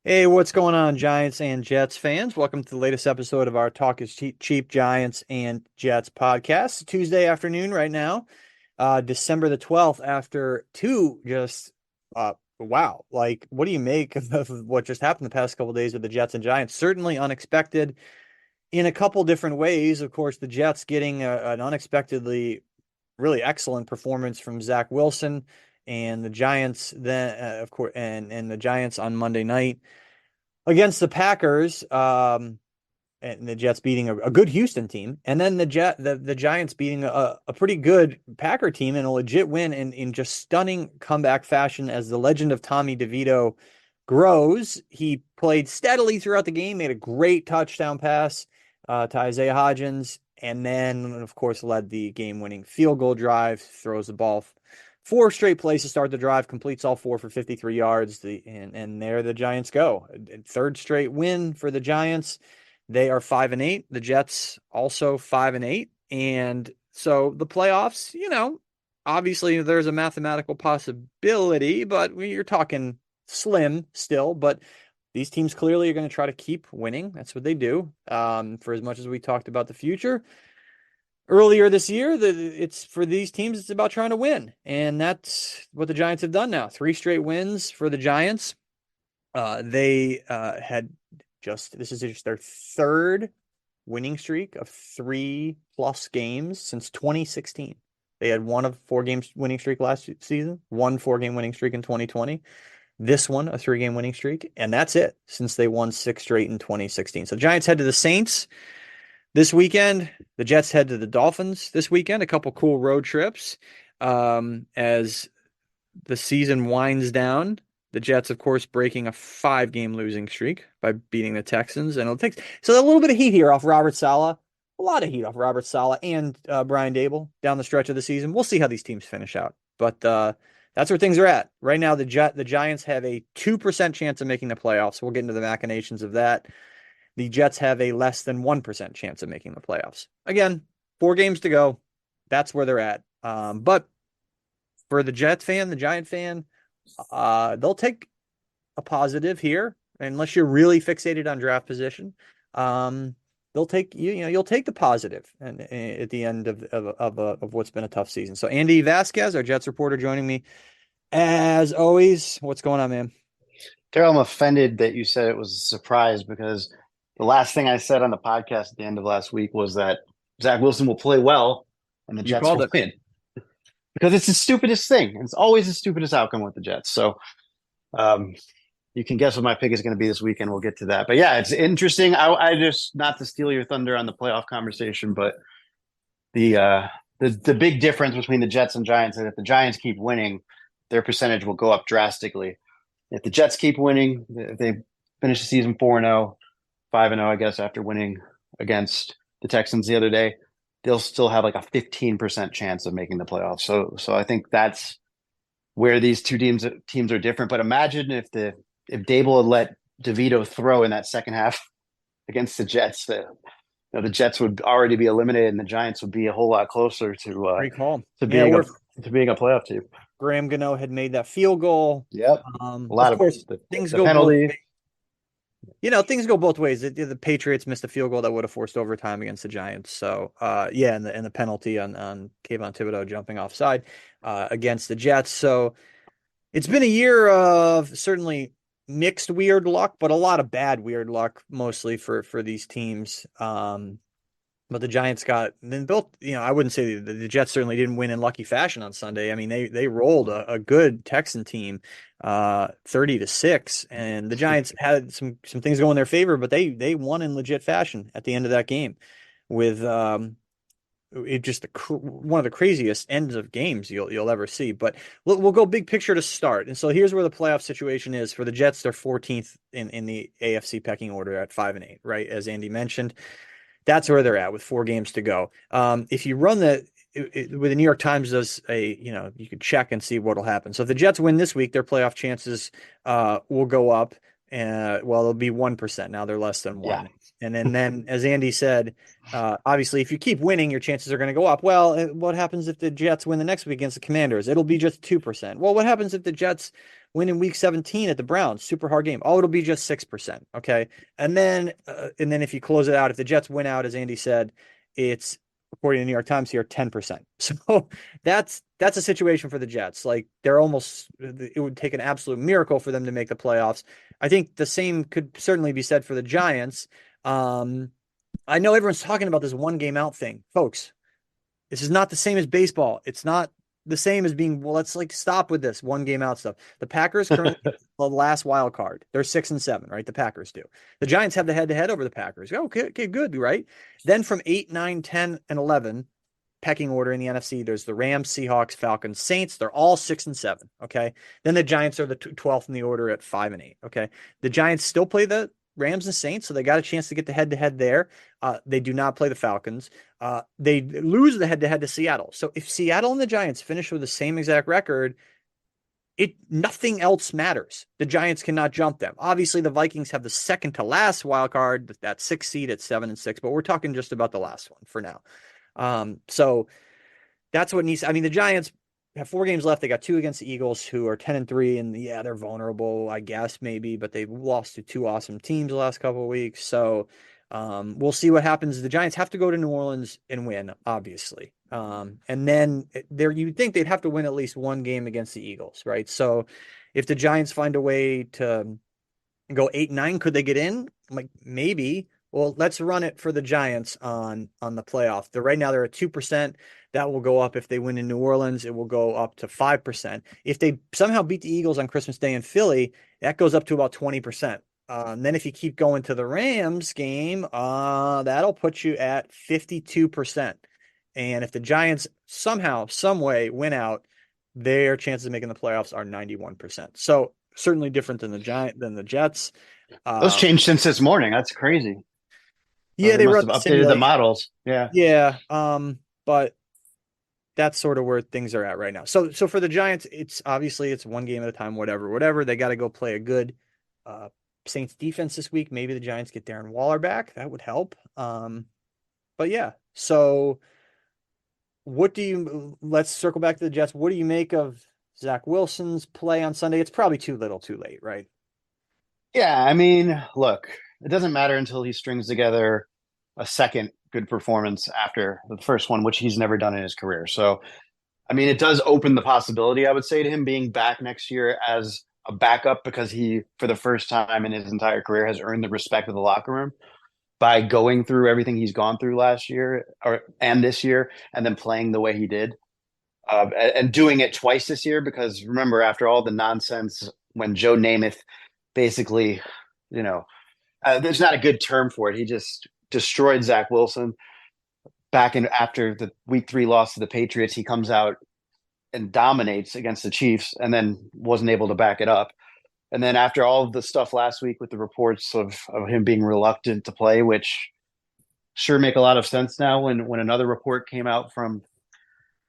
Hey, what's going on, Giants and Jets fans? Welcome to the latest episode of our Talk is Cheap Giants and Jets podcast. Tuesday afternoon right now, December the 12th, after two just, wow. Like, what do you make of what just happened the past couple of days with the Jets and Giants? Certainly unexpected in a couple different ways. Of course, the Jets getting an unexpectedly really excellent performance from Zach Wilson, and the Giants then, of course, and the Giants on Monday night against the Packers, and the Jets beating a good Houston team, and then the Giants beating a pretty good Packer team in a legit win in just stunning comeback fashion as the legend of Tommy DeVito grows. He played steadily throughout the game, made a great touchdown pass to Isaiah Hodgins, and then, of course, led the game-winning field goal drive, throws the ball four straight plays to start the drive, completes all four for 53 yards. And there the Giants go. Third straight win for the Giants. They are 5-8. The Jets also 5-8. And so the playoffs, obviously there's a mathematical possibility, but you're talking slim still. But these teams clearly are going to try to keep winning. That's what they do. For as much as we talked about the future earlier this year, it's for these teams, it's about trying to win. And that's what the Giants have done now. Three straight wins for the Giants. They had this is just their third winning streak of 3+ games since 2016. They had one of 4 game winning streak last season, one 4-game winning streak in 2020. This one, a 3-game winning streak. And that's it since they won 6 straight in 2016. So the Giants head to the Saints this weekend. The Jets head to the Dolphins this weekend. A couple cool road trips as the season winds down. The Jets, of course, breaking a 5-game losing streak by beating the Texans. And it'll take a little bit of heat here off Robert Saleh. A lot of heat off Robert Saleh and Brian Dable down the stretch of the season. We'll see how these teams finish out. But that's where things are at. Right now, the Giants have a 2% chance of making the playoffs. We'll get into the machinations of that. The Jets have a less than 1% chance of making the playoffs. Again, 4 games to go. That's where they're at. But for the Jets fan, the Giant fan, they'll take a positive here, unless you're really fixated on draft position. They'll take you'll take the positive and at the end of what's been a tough season. So Andy Vasquez, our Jets reporter, joining me as always. What's going on, man? Terrell, I'm offended that you said it was a surprise because the last thing I said on the podcast at the end of last week was that Zach Wilson will play well and the You Jets called will it. win because it's the stupidest thing. It's always the stupidest outcome with the Jets. So um, you can guess what my pick is going to be this weekend. We'll get to that. But yeah, it's interesting. I just, not to steal your thunder on the playoff conversation, but the big difference between the Jets and Giants is that if the Giants keep winning, their percentage will go up drastically. If the Jets keep winning, if they finish the season 4-0, 5-0, I guess, after winning against the Texans the other day, they'll still have like a 15% chance of making the playoffs. So I think that's where these two teams are different. But imagine if Dable had let DeVito throw in that second half against the Jets, the Jets would already be eliminated, and the Giants would be a whole lot closer Great call. to Yeah, being or a if to being a playoff team. Graham Gano had made that field goal. Yep, a Of lot of course, things the go both penalty. ways. Things go both ways. The Patriots missed a field goal that would have forced overtime against the Giants. So, yeah, and the penalty on Kayvon Thibodeau jumping offside against the Jets. So it's been a year of certainly mixed weird luck, but a lot of bad weird luck, mostly for these teams. But the Giants got then built. I wouldn't say the Jets certainly didn't win in lucky fashion on Sunday. I mean, they rolled a good Texan team, 30-6, and the Giants had some things go in their favor, but they won in legit fashion at the end of that game, with it just one of the craziest ends of games you'll ever see. But we'll go big picture to start. And so here's where the playoff situation is for the Jets. They're 14th in the AFC pecking order at 5-8, right? As Andy mentioned. That's where they're at with 4 games to go. If you run with the New York Times does you could check and see what'll happen. So if the Jets win this week, their playoff chances will go up. They'll be 1%. Now they're less than Yeah, 1. And then as Andy said, obviously, if you keep winning, your chances are going to go up. Well, what happens if the Jets win the next week against the Commanders? It'll be just 2%. Well, what happens if the Jets win in week 17 at the Browns? Super hard game. Oh, it'll be just 6%. Okay. And then if you close it out, if the Jets win out, as Andy said, it's according to the New York Times here, 10%. So that's a situation for the Jets. Like it would take an absolute miracle for them to make the playoffs. I think the same could certainly be said for the Giants. I know everyone's talking about this one game out thing, folks. This is not the same as baseball. It's not the same as being, well, let's like stop with this one game out stuff. The Packers currently the last wild card. They're 6-7, right? The Packers do. The Giants have the head to head over the Packers. Okay, good, right? Then from 8, 9, 10, and 11, pecking order in the NFC, there's the Rams, Seahawks, Falcons, Saints. They're all 6-7. Okay. Then the Giants are the 12th in the order at 5-8. Okay. The Giants still play the Rams and Saints, so they got a chance to get the head to head there. They do not play the Falcons. They lose the head to head to Seattle. So if Seattle and the Giants finish with the same exact record, nothing else matters. The Giants cannot jump them. Obviously, the Vikings have the second to last wild card, that 6th seed at 7-6, but we're talking just about the last one for now. So that's what needs. I mean, the Giants have 4 games left. They got 2 against the Eagles, who are 10-3, and yeah, they're vulnerable, I guess, maybe, but they've lost to 2 awesome teams the last couple of weeks. So we'll see what happens. The Giants have to go to New Orleans and win, obviously. And then you'd think they'd have to win at least 1 game against the Eagles, right? So if the Giants find a way to go 8-9, could they get in? Like maybe. Well, let's run it for the Giants on the playoff. Right now they're at 2%. That will go up if they win in New Orleans. It will go up to 5%. If they somehow beat the Eagles on Christmas Day in Philly, that goes up to about 20%. And then if you keep going to the Rams game, that'll put you at 52%. And if the Giants somehow, some way win out, their chances of making the playoffs are 91%. So certainly different than the Jets. Those changed since this morning. That's crazy. Yeah, They they must wrote have the updated the simulation. models. Yeah. Yeah, but that's sort of where things are at right now. So for the Giants, it's obviously it's 1 game at a time, whatever. They got to go play a good Saints defense this week. Maybe the Giants get Darren Waller back. That would help. But yeah. So let's circle back to the Jets. What do you make of Zach Wilson's play on Sunday? It's probably too little, too late, right? Yeah. I mean, look, it doesn't matter until he strings together a second good performance after the first one, which he's never done in his career. So, I mean, it does open the possibility, I would say, to him being back next year as a backup because he, for the first time in his entire career, has earned the respect of the locker room by going through everything he's gone through last year and this year, and then playing the way he did, and doing it twice this year. Because remember, after all the nonsense when Joe Namath basically, you know, there's not a good term for it. He just destroyed Zach Wilson back in after the week 3 loss to the Patriots. He comes out and dominates against the Chiefs and then wasn't able to back it up. And then after all of the stuff last week with the reports of him being reluctant to play, which sure make a lot of sense now when another report came out from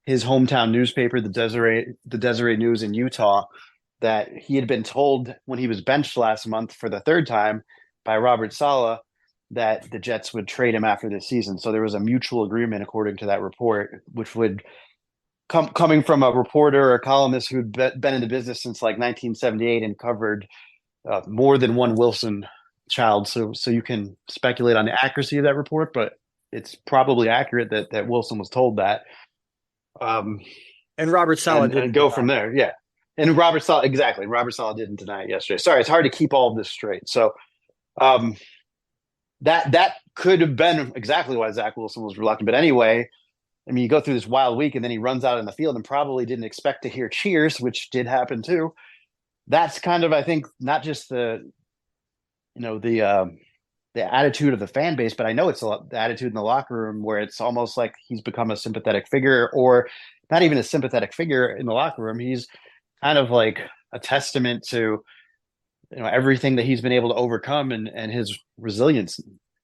his hometown newspaper, the Deseret News in Utah, that he had been told when he was benched last month for the 3rd time by Robert Saleh that the Jets would trade him after this season. So there was a mutual agreement, according to that report, which would coming from a reporter or a columnist who'd been in the business since like 1978 and covered more than one Wilson child. So you can speculate on the accuracy of that report, but it's probably accurate that Wilson was told that. And Robert Saleh and didn't go deny from there. Yeah. And Robert Saleh, exactly. Robert Saleh didn't deny it yesterday. Sorry, it's hard to keep all of this straight. So that could have been exactly why Zach Wilson was reluctant. But anyway, I mean, you go through this wild week and then he runs out in the field and probably didn't expect to hear cheers, which did happen too. That's kind of, I think, not just the attitude of the fan base, but I know it's the attitude in the locker room where it's almost like he's become a sympathetic figure, or not even a sympathetic figure in the locker room. He's kind of like a testament to everything that he's been able to overcome and his resilience.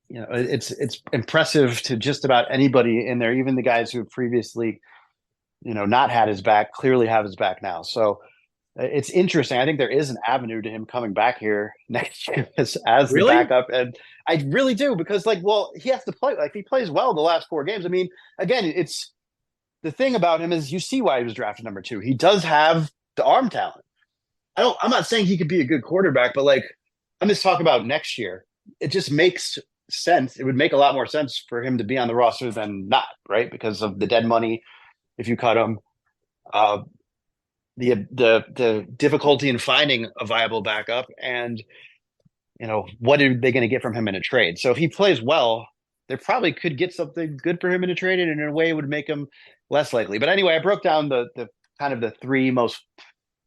It's impressive to just about anybody in there, even the guys who have previously not had his back, clearly have his back now. So it's interesting. I think there is an avenue to him coming back here next year as the Really? backup, and I really do because, like, well, he has to play. Like, he plays well the last 4 games. I mean, again, it's the thing about him is you see why he was drafted number 2. He does have the arm talent. I'm not saying he could be a good quarterback, but like, I'm just talking about next year. It just makes sense. It would make a lot more sense for him to be on the roster than not, right? Because of the dead money if you cut him. Uh, the difficulty in finding a viable backup, and what are they going to get from him in a trade? So if he plays well, they probably could get something good for him in a trade, and in a way it would make him less likely. But anyway, I broke down the kind of the 3 most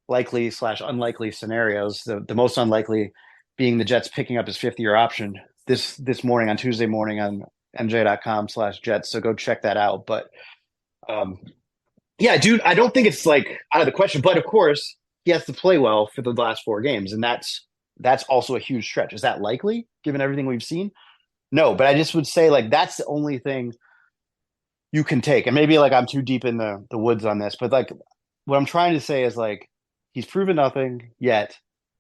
likely slash unlikely scenarios. The most unlikely being the Jets picking up his 5th-year option this morning, on Tuesday morning, on NJ.com/Jets. So go check that out. But um, yeah, dude, I don't think it's like out of the question. But of course, he has to play well for the last 4 games, and that's also a huge stretch. Is that likely given everything we've seen? No, but I just would say, like, that's the only thing you can take. And maybe, like, I'm too deep in the woods on this, but like, what I'm trying to say is, like, he's proven nothing yet,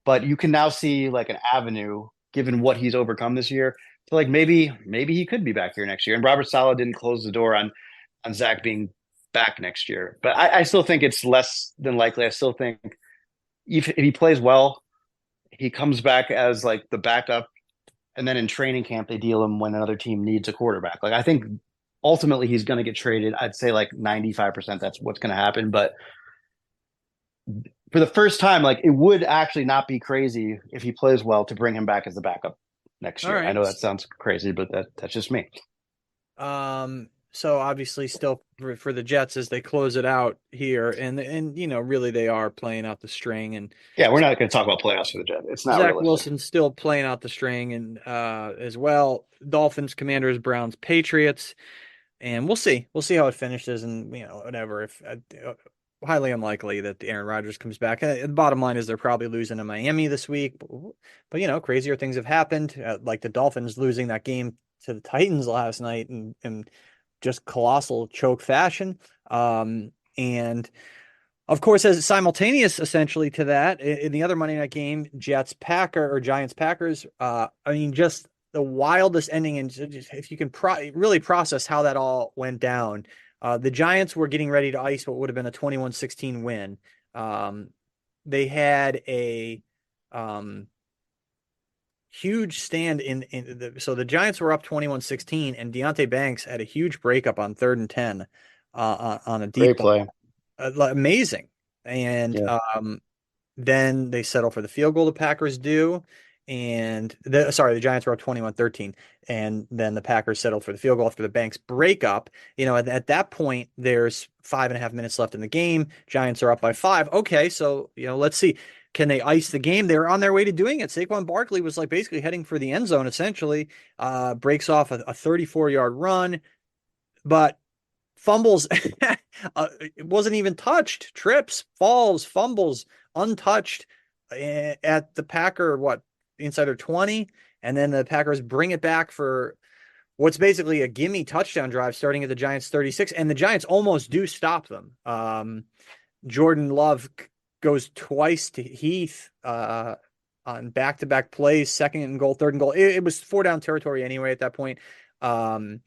but you can now see like an avenue given what he's overcome this year. So like, maybe he could be back here next year. And Robert Saleh didn't close the door on Zach being back next year, but I still think it's less than likely. I still think if he plays well, he comes back as like the backup, and then in training camp they deal him when another team needs a quarterback. Like, I think ultimately he's going to get traded. I'd say like 95% that's what's going to happen. But for the first time, like, it would actually not be crazy if he plays well to bring him back as the backup next All year. I right. know that sounds crazy, but that's just me. So obviously still for the Jets as they close it out here, and really they are playing out the string, and Yeah, we're not going to talk about playoffs for the Jets. It's not Zach realistic. Wilson's still playing out the string, and as well, Dolphins, Commanders, Browns, Patriots, and we'll see how it finishes, and whatever. If highly unlikely that Aaron Rodgers comes back. The bottom line is they're probably losing to Miami this week, but crazier things have happened, like the Dolphins losing that game to the Titans last night, and just colossal choke fashion. And of course, as simultaneous essentially to that, in the other Monday night game, Giants Packers, I mean, just the wildest ending. And if you can really process how that all went down, the Giants were getting ready to ice what would have been a 21-16 win. They had a huge stand so the Giants were up 21-16, and Deontay Banks had a huge breakup on 3rd and 10 on a deep Great ball. play. Amazing. And Yeah. then they settle for the field goal the Packers do. And the Giants were up 21-13. And then the Packers settled for the field goal after the Banks breakup. At that point, there's 5.5 minutes left in the game. Giants are up by 5. Okay, so let's see. Can they ice the game? They were on their way to doing it. Saquon Barkley was like basically heading for the end zone, essentially. Breaks off a 34-yard run, but fumbles. It wasn't even touched. Trips, falls, fumbles, untouched at the Packer, inside their 20. And then the Packers bring it back for what's basically a gimme touchdown drive starting at the Giants 36. And the Giants almost do stop them. Jordan Love goes twice to Heath on back-to-back plays, 2nd and goal, 3rd and goal. It was 4-down territory anyway at that point. And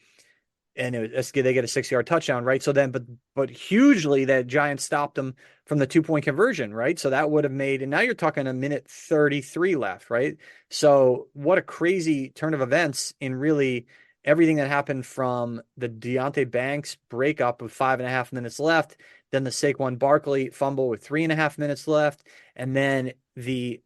they get a 6-yard touchdown, right? So then, but hugely, that Giants stopped them from the 2-point conversion, right? So that would have made, and now you're talking a minute 33 left, right? So what a crazy turn of events in really everything that happened from the Deontay Banks breakup with 5.5 minutes left, then the Saquon Barkley fumble with 3.5 minutes left, and then the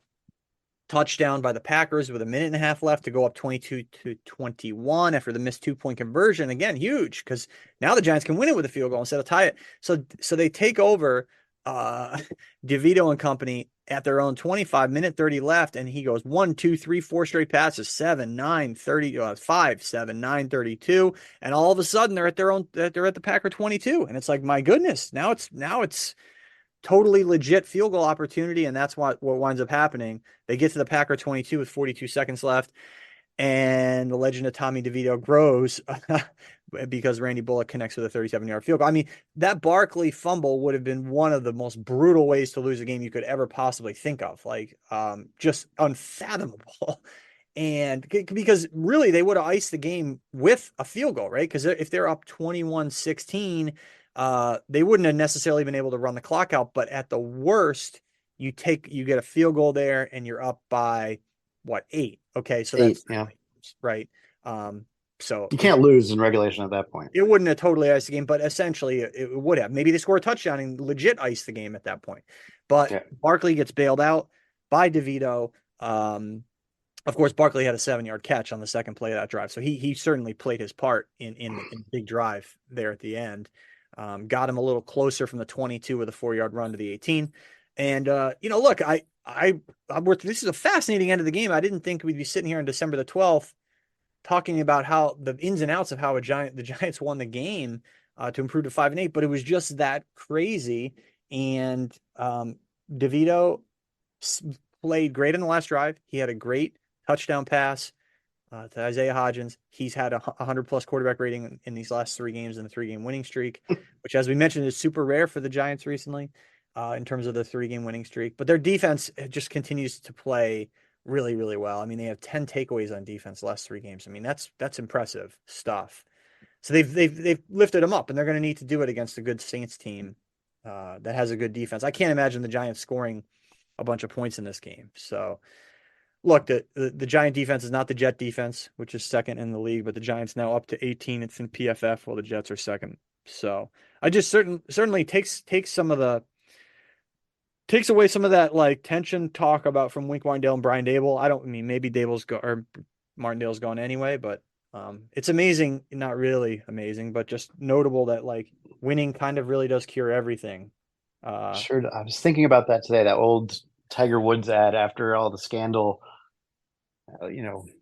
touchdown by the Packers with a minute and a half left to go up 22-21 after the missed 2-point conversion. Again, huge, because now the Giants can win it with a field goal instead of tie it. So they take over DeVito and company at their own 25, minute 30 left, and he goes 1, 2, 3, 4 straight passes, 7, 9, 30, 5, 7, 9, 32, and all of a sudden they're at the Packer 22, and it's like, my goodness, now it's totally legit field goal opportunity, and that's what winds up happening. They get to the Packer 22 with 42 seconds left, and the legend of Tommy DeVito grows because Randy Bullock connects with a 37-yard field goal. I mean, that Barkley fumble would have been one of the most brutal ways to lose a game you could ever possibly think of. Like, just unfathomable. And because really they would have iced the game with a field goal, right? Because if they're up 21-16, they wouldn't have necessarily been able to run the clock out. But at the worst, you get a field goal there and you're up by what, 8? Okay, so Eight. that's Yeah. right. Um, so You can't lose in regulation at that point. it wouldn't have totally iced the game, but essentially it would have. Maybe they score a touchdown and legit ice the game at that point. But Yeah. Barkley gets bailed out by DeVito. Of course, Barkley had a 7-yard catch on the second play of that drive, so he certainly played his part in the big drive there at the end. Got him a little closer from the 22 with a 4-yard run to the 18. And look, this is a fascinating end of the game. I didn't think we'd be sitting here on December the 12th talking about how the ins and outs of how the Giants won the game to improve to 5-8, but it was just that crazy. And DeVito played great in the last drive. He had a great touchdown pass to Isaiah Hodgins. He's had a 100+ quarterback rating in these last 3 games in the 3-game winning streak, which, as we mentioned, is super rare for the Giants recently in terms of the 3-game winning streak. But their defense just continues to play really, really well. I mean, they have 10 takeaways on defense the last 3 games. I mean, that's impressive stuff. So they've lifted them up, and they're going to need to do it against a good Saints team that has a good defense. I can't imagine the Giants scoring a bunch of points in this game. So look, the Giant defense is not the Jet defense, which is second in the league, but the Giants now up to 18. It's in PFF while the Jets are second. So I just certainly takes away some of that like tension talk about from Wink Martindale and Brian Dable. I mean maybe Martindale's gone anyway, but it's amazing, not really amazing, but just notable that like winning kind of really does cure everything. Sure. I was thinking about that today, that old Tiger Woods ad after all the scandal.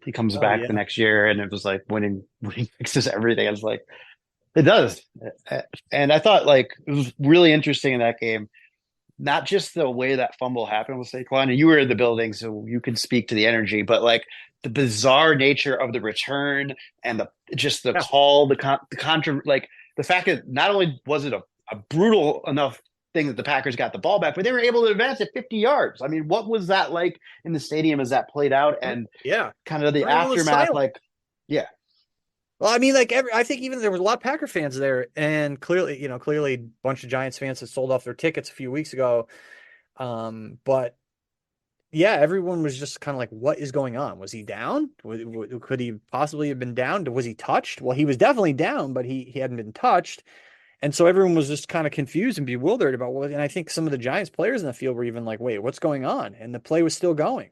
He comes Oh back yeah. the next year and it was like winning fixes everything. I was like, it does. And I thought like it was really interesting in that game, not just the way that fumble happened with Saquon, and you were in the building, so you can speak to the energy, but like the bizarre nature of the return and the Yeah. call, the contra, like the fact that not only was it a brutal enough thing that the Packers got the ball back, but they were able to advance at 50 yards. I mean, what was that like in the stadium as that played out, and Yeah. kind of the Everyone was aftermath? silent. Like, yeah, Well, I mean, like I think even there was a lot of Packer fans there, and clearly a bunch of Giants fans that sold off their tickets a few weeks ago. But yeah, everyone was just kind of like, "What is going on? Was he down? Could he possibly have been down? Was he touched? Well, he was definitely down, but he hadn't been touched." And so everyone was just kind of confused and bewildered about what. And I think some of the Giants players in the field were even like, "Wait, what's going on?" And the play was still going.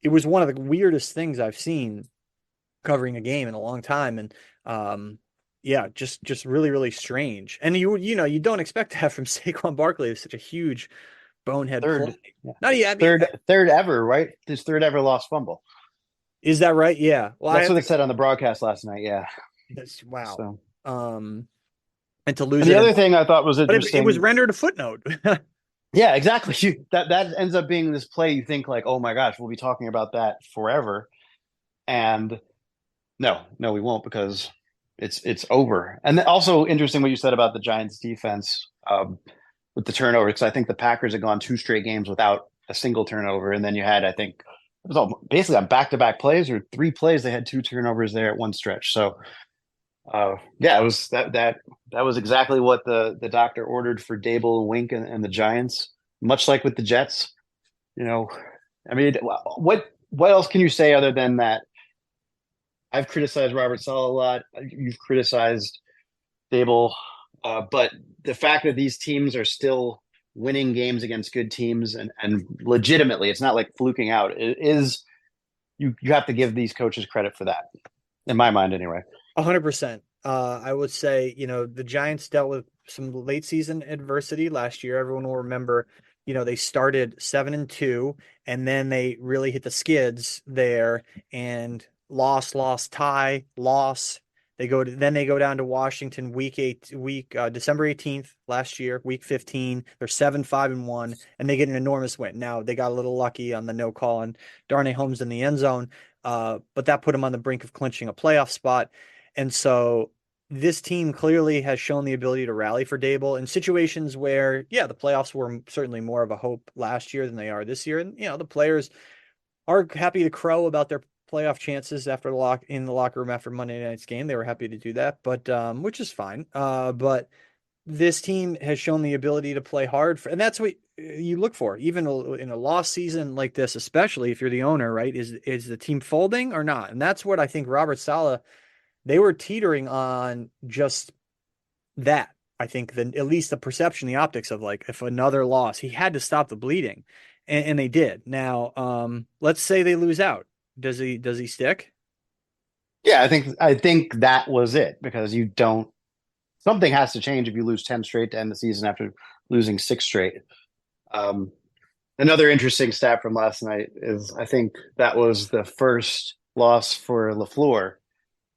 It was one of the weirdest things I've seen covering a game in a long time. And yeah, just really, really strange. And you don't expect that from Saquon Barkley. It's such a huge bonehead play. third, yeah, Not yeah, I mean, third ever, right? His third ever lost fumble. is that right? Yeah. Well, I That's have what to. it said on the broadcast last night. Yeah. Wow. So, Um, and to lose and the it other thing I thought was but it was interesting. rendered a footnote. Yeah, exactly. That ends up being this play. You think like, oh my gosh, we'll be talking about that forever, and no, we won't, because it's over. And then also interesting what you said about the Giants defense with the turnover, because I think the Packers had gone 2 straight games without a single turnover, and then you had, I think it was all basically on back-to-back plays or 3 plays, they had 2 turnovers there at one stretch. So yeah, it was that was exactly what the doctor ordered for Dable and Wink and the Giants. Much like with the Jets, you know. I mean, what else can you say other than that? I've criticized Robert Saleh a lot. You've criticized Dable, but the fact that these teams are still winning games against good teams and legitimately, it's not like fluking out. It is, you have to give these coaches credit for that, in my mind, anyway. 100%. I would say, the Giants dealt with some late season adversity last year. Everyone will remember, they started 7-2, and then they really hit the skids there and loss, tie, loss. They go down to Washington December 18th last year, week 15. They're 7-5-1, and they get an enormous win. Now they got a little lucky on the no call and Darnay Holmes in the end zone, but that put them on the brink of clinching a playoff spot. And so this team clearly has shown the ability to rally for Dable in situations where, yeah, the playoffs were certainly more of a hope last year than they are this year. And, the players are happy to crow about their playoff chances after in the locker room after Monday night's game. They were happy to do that, but which is fine. But this team has shown the ability to play hard and that's what you look for, even in a lost season like this, especially if you're the owner, right? Is the team folding or not? And that's what I think Robert Saleh, they were teetering on just that. I think at least the perception, the optics of like, if another loss, he had to stop the bleeding, and they did. Now, let's say they lose out. Does he stick? Yeah, I think that was it because you don't. Something has to change if you lose 10 straight to end the season after losing 6 straight. Um, Another interesting stat from last night is I think that was the first loss for LaFleur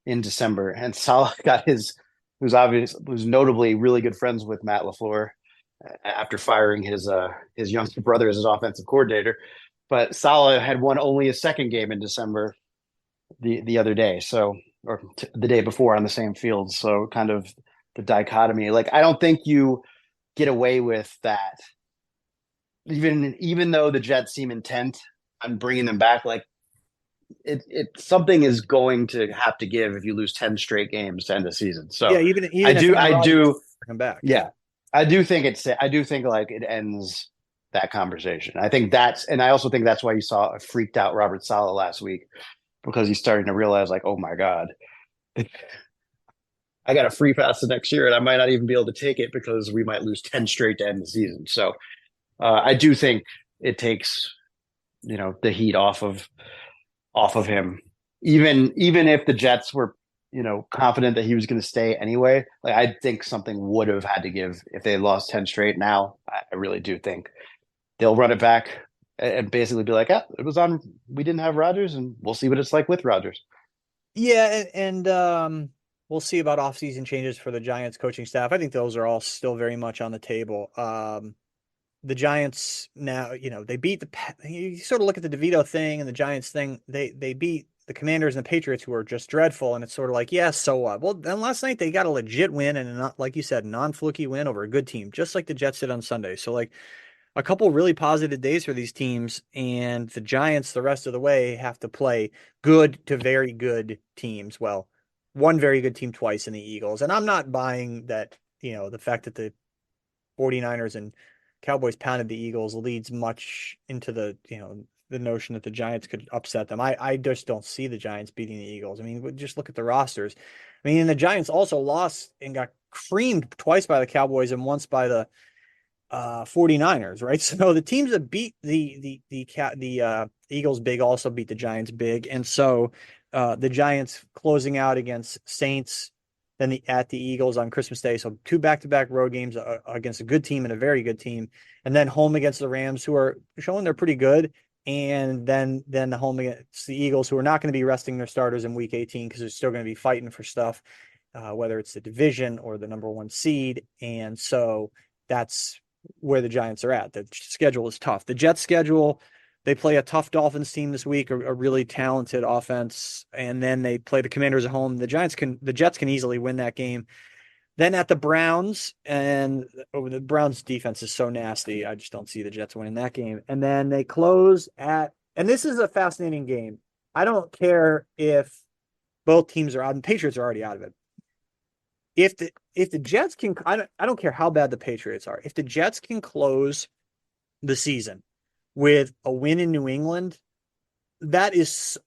in December, and Salah got who's notably really good friends with Matt LaFleur after firing his younger brother as his offensive coordinator. But Salah had won only his second game in December the other day, the day before on the same field. So kind of the dichotomy. Like I don't think you get away with that, even though the Jets seem intent on bringing them back. Like something is going to have to give if you lose 10 straight games to end the season. So Yeah, even I if do, Aaron I Rodgers do, bring him back. yeah, I do think like it ends that conversation. And I also think that's why you saw a freaked out Robert Saleh last week because he's starting to realize like, oh my God, I got a free pass the next year and I might not even be able to take it because we might lose 10 straight to end the season. So I do think it takes, the heat off of him. Even if the Jets were, confident that he was going to stay anyway, like I think something would have had to give if they lost 10 straight. Now, I really do think they'll run it back and basically be like, yeah, it was on. We didn't have Rodgers, and we'll see what it's like with Rodgers. Yeah, and we'll see about offseason changes for the Giants coaching staff. I think those are all still very much on the table. The Giants now, they beat you sort of look at the DeVito thing and the Giants thing. They beat the Commanders and the Patriots, who are just dreadful, and it's sort of like, yeah, so what? Well, then last night they got a legit win and not, like you said, non-fluky win over a good team, just like the Jets did on Sunday. So like a couple really positive days for these teams, and the Giants the rest of the way have to play good to very good teams. Well, one very good team twice in the Eagles, and I'm not buying that. The fact that the 49ers and Cowboys pounded the Eagles leads much into the notion that the Giants could upset them. I just don't see the Giants beating the Eagles. I mean, just look at the rosters. I mean, and the Giants also lost and got creamed twice by the Cowboys and once by the 49ers, right? So the teams that beat the Eagles big also beat the Giants big. And so the Giants closing out against Saints, then at the Eagles on Christmas Day. So 2 back-to-back road games against a good team and a very good team, and then home against the Rams, who are showing they're pretty good, and then the home against the Eagles, who are not going to be resting their starters in Week 18 because they're still going to be fighting for stuff, whether it's the division or the number 1 seed. And so that's where the Giants are at. The schedule is tough. The Jets schedule, they play a tough Dolphins team this week, a really talented offense, and then they play the Commanders at home. The Jets can easily win that game. Then at the Browns, and the Browns defense is so nasty. I just don't see the Jets winning that game. And then they close and this is a fascinating game. I don't care if both teams are out, and the Patriots are already out of it. If the Jets can, I don't care how bad the Patriots are. If the Jets can close the season with a win in New England, that is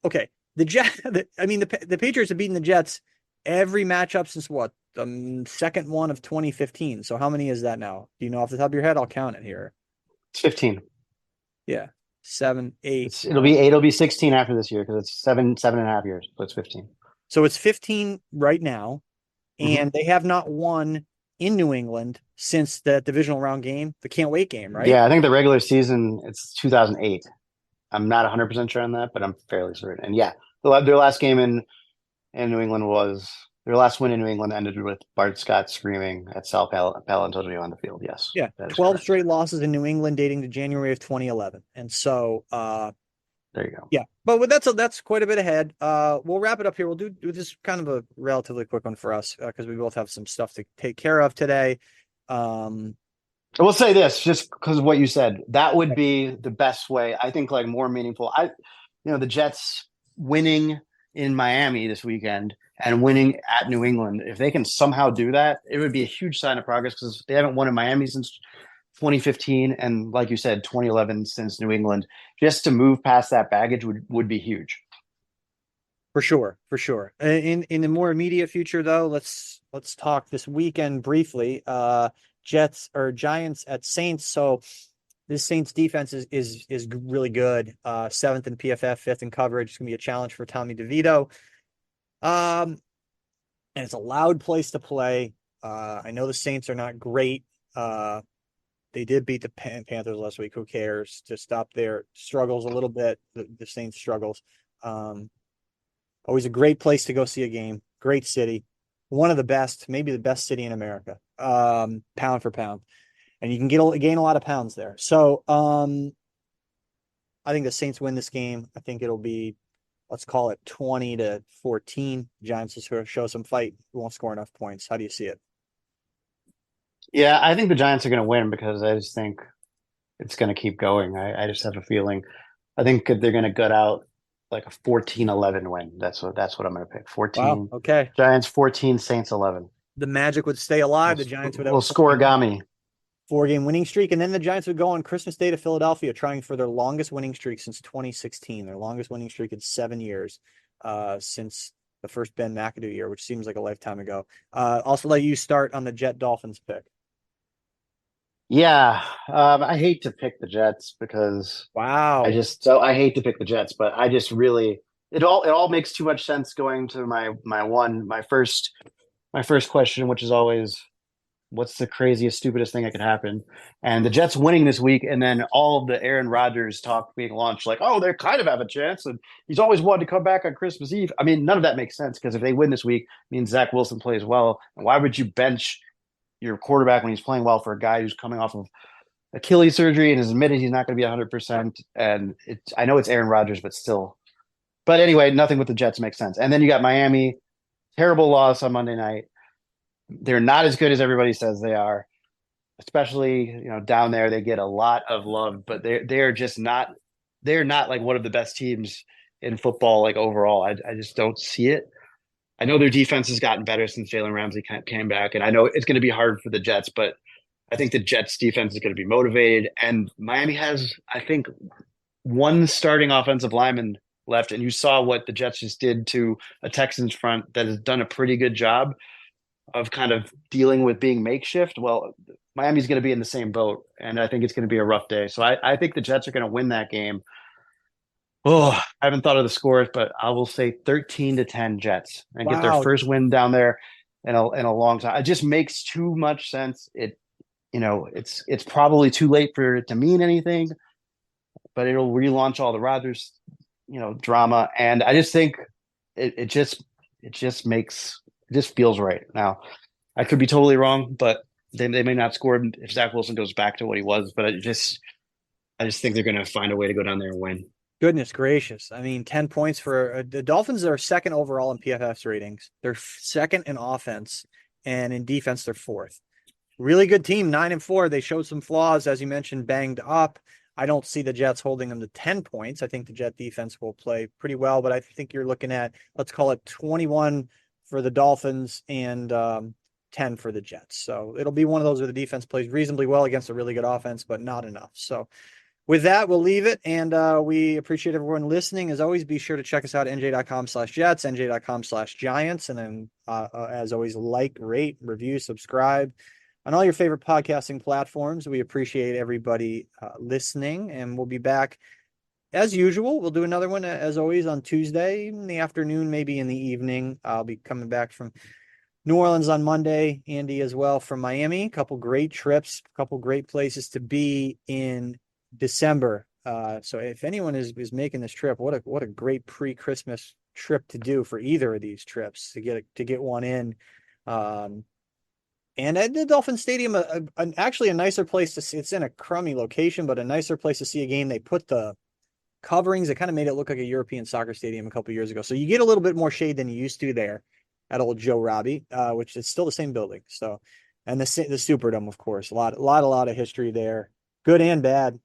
okay. The Patriots have beaten the Jets every matchup since what, the second one of 2015. So how many is that now? Do you know off the top of your head? I'll count it here. It's 15. Yeah, 7, 8. It'll be 16 after this year because it's 7.5 years. So it's 15. So it's 15 right now, and they have not won in New England since the divisional round game, the can't wait game, right? Yeah, I think the regular season, it's 2008. I'm not 100% sure on that, but I'm fairly certain. And yeah, their last game in in New England was their last win in New England ended with Bart Scott screaming at Sal Palantonio on the field. Yes, Yeah, that is 12 correct. straight losses in New England dating to January of 2011. And so There you go. yeah, but that's quite a bit ahead. We'll wrap it up here. We'll do this kind of a relatively quick one for us because we both have some stuff to take care of today. Um, I will say this, just because of what you said, that would be the best way. I think like more meaningful. The Jets winning in Miami this weekend and winning at New England. If they can somehow do that, it would be a huge sign of progress because they haven't won in Miami since 2015, and like you said, 2011 since New England. Just to move past that baggage would be huge. For sure, for sure. In the more immediate future, though, let's talk this weekend briefly. Jets or Giants at Saints. So this Saints defense is really good. Seventh in PFF, fifth in coverage. It's gonna be a challenge for Tommy DeVito. And it's a loud place to play. I know the Saints are not great. They did beat the Panthers last week. Who cares? To stop their struggles a little bit. The Saints struggles. Um, Always a great place to go see a game. Great city. One of the best, maybe the best city in America, pound for pound. And you can gain a lot of pounds there. So I think the Saints win this game. I think it'll be, let's call it 20-14. Giants will show some fight. Won't score enough points. How do you see it? Yeah, I think the Giants are going to win because I just think it's going to keep going. I just have a feeling. I think they're going to gut out like a 14-11 win. That's what I'm going to pick. Wow. 14 Okay. Giants, 14 Saints, 11. The Magic would stay alive. The Giants would have a We'll score Gami. four-game winning streak, and then the Giants would go on Christmas Day to Philadelphia, trying for their longest winning streak since 2016. Their longest winning streak in 7 years, since the first Ben McAdoo year, which seems like a lifetime ago. Also, let you start on the Jet Dolphins pick. Yeah, I hate to pick the Jets because Wow. I hate to pick the Jets, but I just really it all makes too much sense going to my first question, which is always what's the craziest, stupidest thing that could happen? And the Jets winning this week, and then all of the Aaron Rodgers talk being launched, like, oh, they kind of have a chance, and he's always wanted to come back on Christmas Eve. I mean, none of that makes sense because if they win this week, it means Zach Wilson plays well. And why would you bench your quarterback when he's playing well for a guy who's coming off of Achilles surgery and has admitted he's not going to be 100%? And I know it's Aaron Rodgers, but still. But anyway, nothing with the Jets makes sense. And then you got Miami, terrible loss on Monday night. They're not as good as everybody says they are, especially down there. They get a lot of love, but they're just not. They're not like one of the best teams in football, like overall. I just don't see it. I know their defense has gotten better since Jalen Ramsey came back, and I know it's going to be hard for the Jets, but I think the Jets defense is going to be motivated. And Miami has, I think, one starting offensive lineman left, and you saw what the Jets just did to a Texans front that has done a pretty good job of kind of dealing with being makeshift. Well, Miami's going to be in the same boat, and I think it's going to be a rough day. So I think the Jets are going to win that game. Oh, I haven't thought of the scores, but I will say 13-10 Jets and get their Wow. first win down there in a long time. It just makes too much sense. It's probably too late for it to mean anything, but it'll relaunch all the Rodgers, drama. And I just think it just feels right. Now, I could be totally wrong, but they may not score if Zach Wilson goes back to what he was. But I just think they're going to find a way to go down there and win. Goodness gracious. I mean, 10 points for the Dolphins are second overall in PFF's ratings. They're second in offense, and in defense, they're fourth. Really good team, 9-4. They showed some flaws, as you mentioned, banged up. I don't see the Jets holding them to 10 points. I think the Jet defense will play pretty well, but I think you're looking at, let's call it 21 for the Dolphins and 10 for the Jets. So it'll be one of those where the defense plays reasonably well against a really good offense, but not enough. So with that, we'll leave it. And we appreciate everyone listening. As always, be sure to check us out at NJ.com/Jets, NJ.com/Giants. And then, as always, like, rate, review, subscribe on all your favorite podcasting platforms. We appreciate everybody listening. And we'll be back as usual. We'll do another one, as always, on Tuesday in the afternoon, maybe in the evening. I'll be coming back from New Orleans on Monday. Andy as well from Miami. A couple great trips, a couple great places to be in December. So if anyone is making this trip, what a great pre-Christmas trip to do for either of these trips to get one in. And at the Dolphin Stadium, actually a nicer place to see. It's in a crummy location, but a nicer place to see a game. They put the coverings. It kind of made it look like a European soccer stadium a couple years ago. So you get a little bit more shade than you used to there at old Joe Robbie, which is still the same building. So, and the Superdome, of course, a lot of history there, good and bad,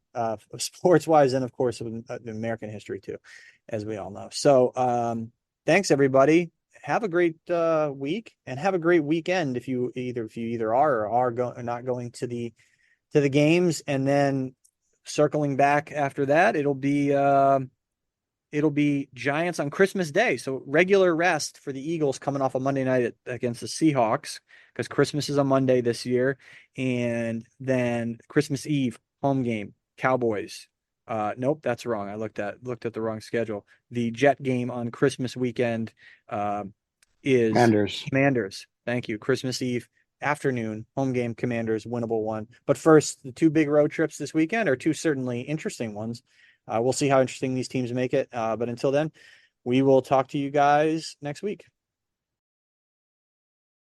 sports wise, and of course, American history too, as we all know. So, thanks everybody. Have a great week and have a great weekend if you either are or not going to the games, and then circling back after that, it'll be Giants on Christmas Day. So regular rest for the Eagles coming off a Monday night against the Seahawks, because Christmas is on Monday this year. And then Christmas Eve, home game, Cowboys. Nope, that's wrong. I looked at the wrong schedule. The Jet game on Christmas weekend is Commanders. Commanders. Thank you. Christmas Eve afternoon, home game, Commanders, winnable one. But first, the two big road trips this weekend are two certainly interesting ones. We'll see how interesting these teams make it. But until then, we will talk to you guys next week.